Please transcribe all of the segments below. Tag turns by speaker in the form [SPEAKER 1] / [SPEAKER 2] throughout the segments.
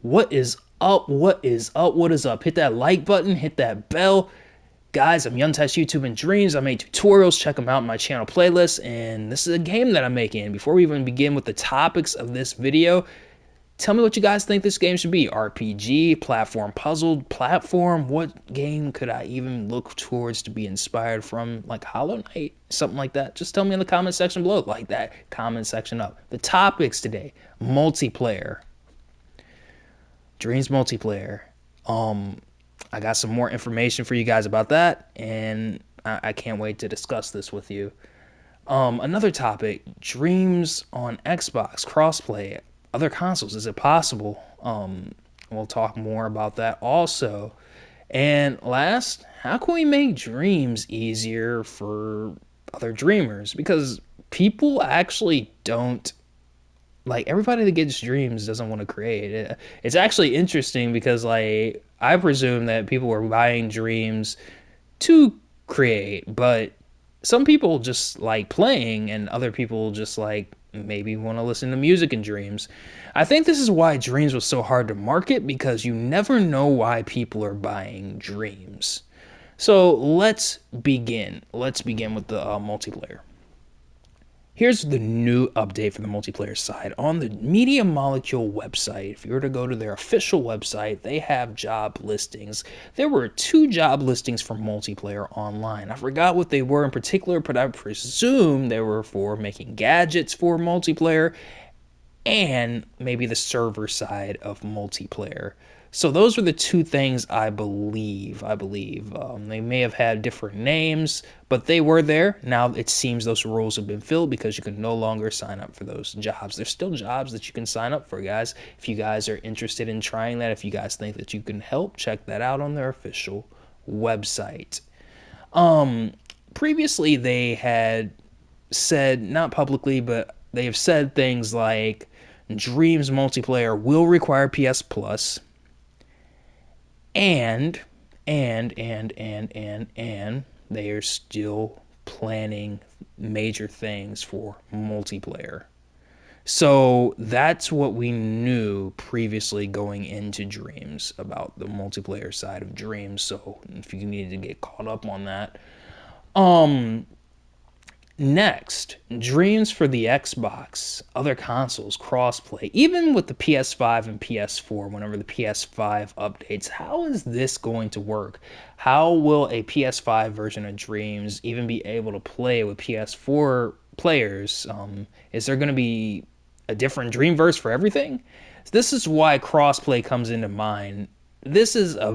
[SPEAKER 1] What is up? What is up? What is up? Hit that like button, hit that bell. Guys, I'm Young Test YouTube and Dreams. I make tutorials. Check them out in my channel playlist. And this is a game that I'm making. Before we even begin with the topics of this video, tell me what you guys think this game should be. RPG, platform, puzzle, platform. What game could I even look towards to be inspired from? Like Hollow Knight? Something like that. Just tell me in the comment section below. Like that comment section up. The topics today. Multiplayer. Dreams multiplayer. I got some more information for you guys about that, and I can't wait to discuss this with you. Another topic: Dreams on Xbox, crossplay, other consoles. Is it possible? We'll talk more about that also. And last, how can we make dreams easier for other dreamers? Because people actually don't like everybody that gets dreams doesn't want to create it. It's actually interesting because like I presume that people were buying dreams to create, but some people just like playing and other people just like maybe want to listen to music in dreams. I think this is why dreams was so hard to market, because you never know why people are buying dreams. So let's begin. Let's begin with the multiplayer. Here's the new update for the multiplayer side. On the Media Molecule website, if you were to go to their official website, they have job listings. There were 2 job listings for multiplayer online. I forgot what they were in particular, but I presume they were for making gadgets for multiplayer and maybe the server side of multiplayer. So those were the 2 things I believe. They may have had different names, but they were there. Now it seems those roles have been filled because you can no longer sign up for those jobs. There's still jobs that you can sign up for, guys. If you guys are interested in trying that, if you guys think that you can help, check that out on their official website. Previously they had said, not publicly, but they have said things like Dreams multiplayer will require PS Plus, and they are still planning major things for multiplayer. So that's what we knew previously going into Dreams about the multiplayer side of Dreams. So if you needed to get caught up on that. Next, dreams for the Xbox, other consoles, crossplay, even with the PS5 and PS4, whenever the PS5 updates, how is this going to work? How will a PS5 version of Dreams even be able to play with PS4 players? Is there going to be a different Dreamverse for everything? This is why crossplay comes into mind. This is a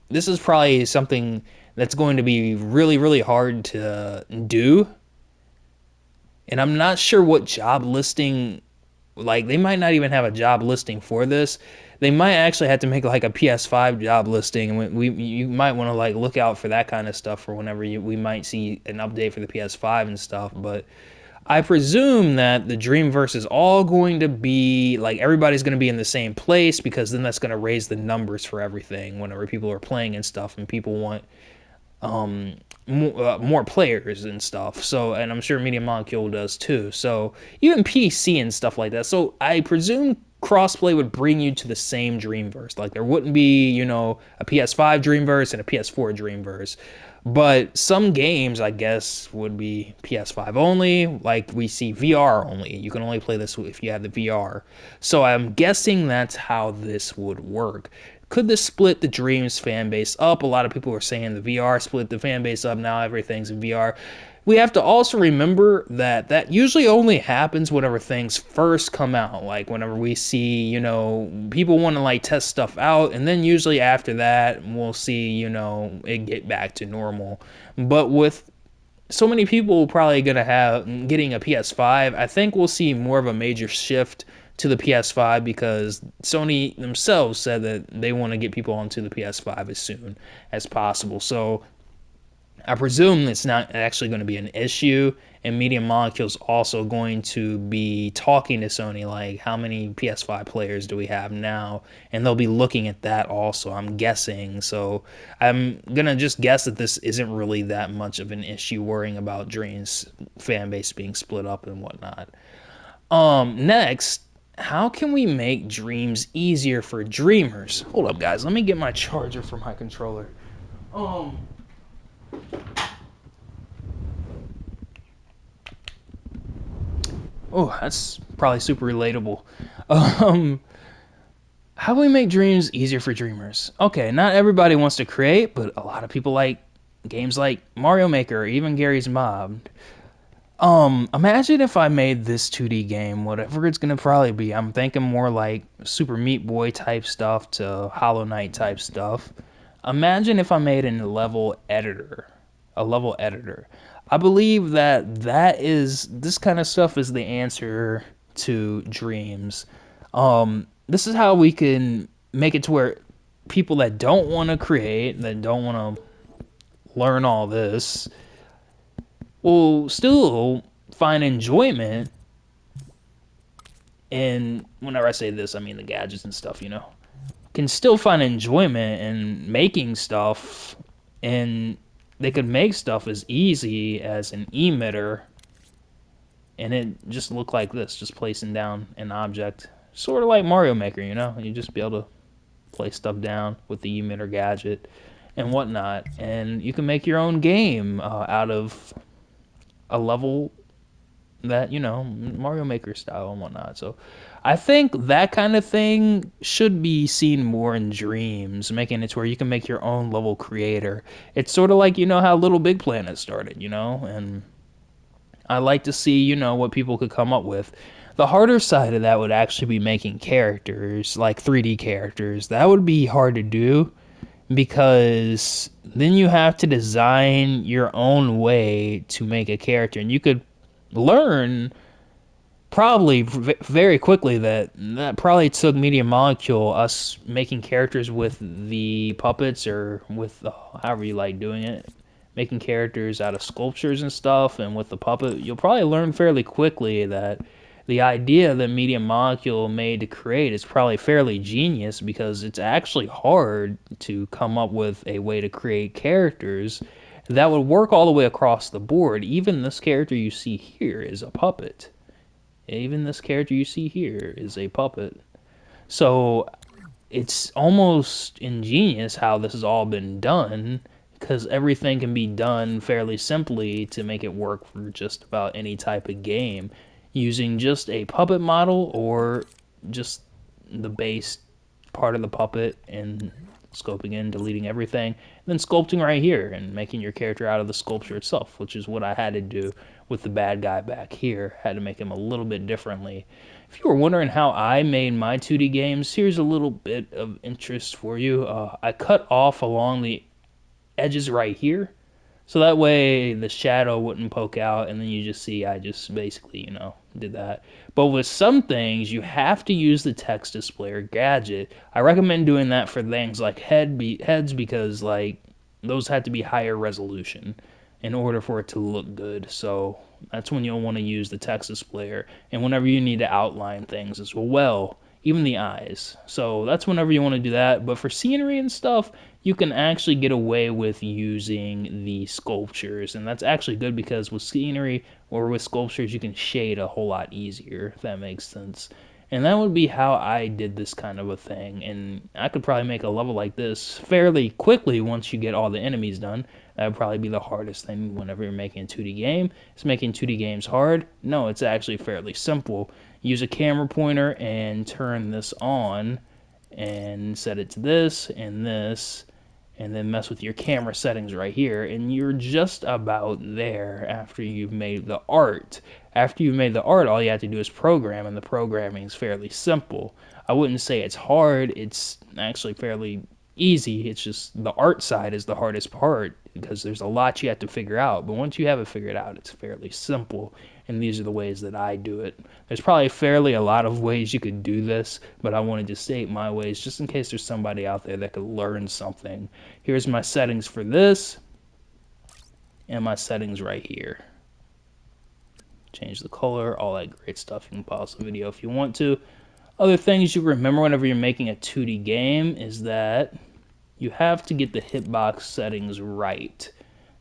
[SPEAKER 1] this is probably something that's going to be really hard to do. And I'm not sure what job listing, like they might not even have a job listing for this. They might actually have to make like a PS5 job listing, and you might want to like look out for that kind of stuff for whenever we might see an update for the PS5 and stuff. But I presume that the Dreamverse is all going to be like everybody's going to be in the same place, because then that's going to raise the numbers for everything whenever people are playing and stuff, and people want more players and stuff. So, and I'm sure Media Molecule does too. So even PC and stuff like that. So I presume crossplay would bring you to the same Dreamverse. Like there wouldn't be, a PS5 Dreamverse and a PS4 Dreamverse. But some games, I guess, would be PS5 only. Like we see VR only. You can only play this if you have the VR. So I'm guessing that's how this would work. Could this split the Dreams fan base up? A lot of people are saying the VR split the fan base up. Now everything's in VR. We have to also remember that that usually only happens whenever things first come out. Like whenever we see, people want to like test stuff out, and then usually after that, we'll see, it get back to normal. But with so many people probably gonna have getting a PS5, I think we'll see more of a major shift to the PS5, because Sony themselves said that they want to get people onto the PS5 as soon as possible. So I presume it's not actually going to be an issue, and Media Molecule's also going to be talking to Sony like, how many PS5 players do we have now? And they'll be looking at that also, I'm guessing. So I'm going to just guess that this isn't really that much of an issue, worrying about Dream's fan base being split up and whatnot. Next, how can we make dreams easier for dreamers? Hold up, guys. Let me get my charger for my controller. Um, oh, that's probably super relatable. Um, how do we make dreams easier for dreamers? Okay, not everybody wants to create, but a lot of people like games like Mario Maker or even Gary's Mob. Imagine if I made this 2D game, whatever it's gonna probably be. I'm thinking more like Super Meat Boy type stuff to Hollow Knight type stuff. Imagine if I made a level editor, a level editor. I believe that this kind of stuff is the answer to dreams. This is how we can make it to where people that don't want to create, that don't want to learn all this, will still find enjoyment. And whenever I say this, I mean the gadgets and stuff, can still find enjoyment in making stuff. And they could make stuff as easy as an emitter, and it just look like this, just placing down an object, sort of like Mario Maker. You just be able to place stuff down with the emitter gadget and whatnot, and you can make your own game out of a level that, Mario Maker style and whatnot. So I think that kind of thing should be seen more in Dreams, making it to where you can make your own level creator. It's sort of like, how Little Big Planet started, and I like to see, what people could come up with. The harder side of that would actually be making characters, like 3D characters. That would be hard to do because then you have to design your own way to make a character, and you could learn probably very quickly that probably took Media Molecule, us making characters with the puppets, or with however you like doing it, making characters out of sculptures and stuff, and with the puppet, you'll probably learn fairly quickly that the idea that Media Molecule made to create is probably fairly genius, because it's actually hard to come up with a way to create characters that would work all the way across the board. Even this character you see here is a puppet. Even this character you see here is a puppet. So it's almost ingenious how this has all been done, because everything can be done fairly simply to make it work for just about any type of game, using just a puppet model or just the base part of the puppet and scoping in, deleting everything, and then sculpting right here and making your character out of the sculpture itself, which is what I had to do with the bad guy back here. Had to make him a little bit differently. If you were wondering how I made my 2D games, here's a little bit of interest for you. I cut off along the edges right here, so that way the shadow wouldn't poke out, and then you just see I just basically, did that. But with some things, you have to use the text displayer gadget. I recommend doing that for things like heads, because like those have to be higher resolution in order for it to look good. So that's when you'll want to use the text displayer, and whenever you need to outline things as well, even the eyes. So that's whenever you want to do that. But for scenery and stuff, you can actually get away with using the sculptures, and that's actually good, because with scenery or with sculptures you can shade a whole lot easier, if that makes sense. And that would be how I did this kind of a thing, and I could probably make a level like this fairly quickly once you get all the enemies done. That would probably be the hardest thing whenever you're making a 2D game. Is making 2D games hard? No, it's actually fairly simple. Use a camera pointer and turn this on and set it to this, and then mess with your camera settings right here, and you're just about there after you've made the art. After you've made the art, all you have to do is program, and the programming is fairly simple. I wouldn't say it's hard, it's actually fairly easy. It's just the art side is the hardest part, because there's a lot you have to figure out, but once you have it figured out, it's fairly simple. And these are the ways that I do it. There's probably fairly a lot of ways you could do this, but I wanted to state my ways just in case there's somebody out there that could learn something. Here's my settings for this, and my settings right here. Change the color, all that great stuff. You can pause the video if you want to. Other things you remember whenever you're making a 2D game is that you have to get the hitbox settings right.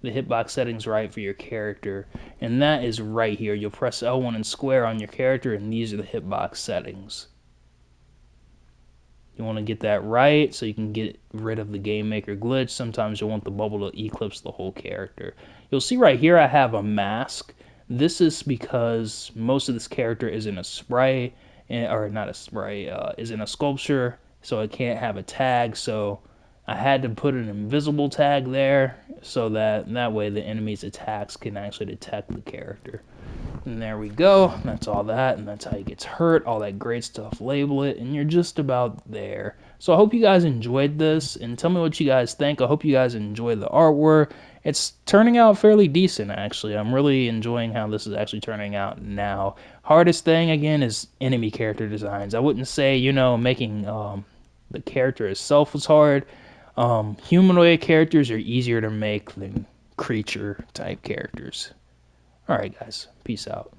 [SPEAKER 1] the hitbox settings right for your character, and that is right here. You'll press L1 and square on your character, and these are the hitbox settings. You want to get that right so you can get rid of the game maker glitch. Sometimes you'll want the bubble to eclipse the whole character. You'll see right here I have a mask. This is because most of this character is in a spray, or not a spray, is in a sculpture, so it can't have a tag. So I had to put an invisible tag there so that way the enemy's attacks can actually detect the character. And there we go. That's all that, and that's how he gets hurt. All that great stuff. Label it, and you're just about there. So I hope you guys enjoyed this, and tell me what you guys think. I hope you guys enjoy the artwork. It's turning out fairly decent, actually. I'm really enjoying how this is actually turning out now. Hardest thing, again, is enemy character designs. I wouldn't say, making the character itself was hard. Humanoid characters are easier to make than creature-type characters. Alright, guys. Peace out.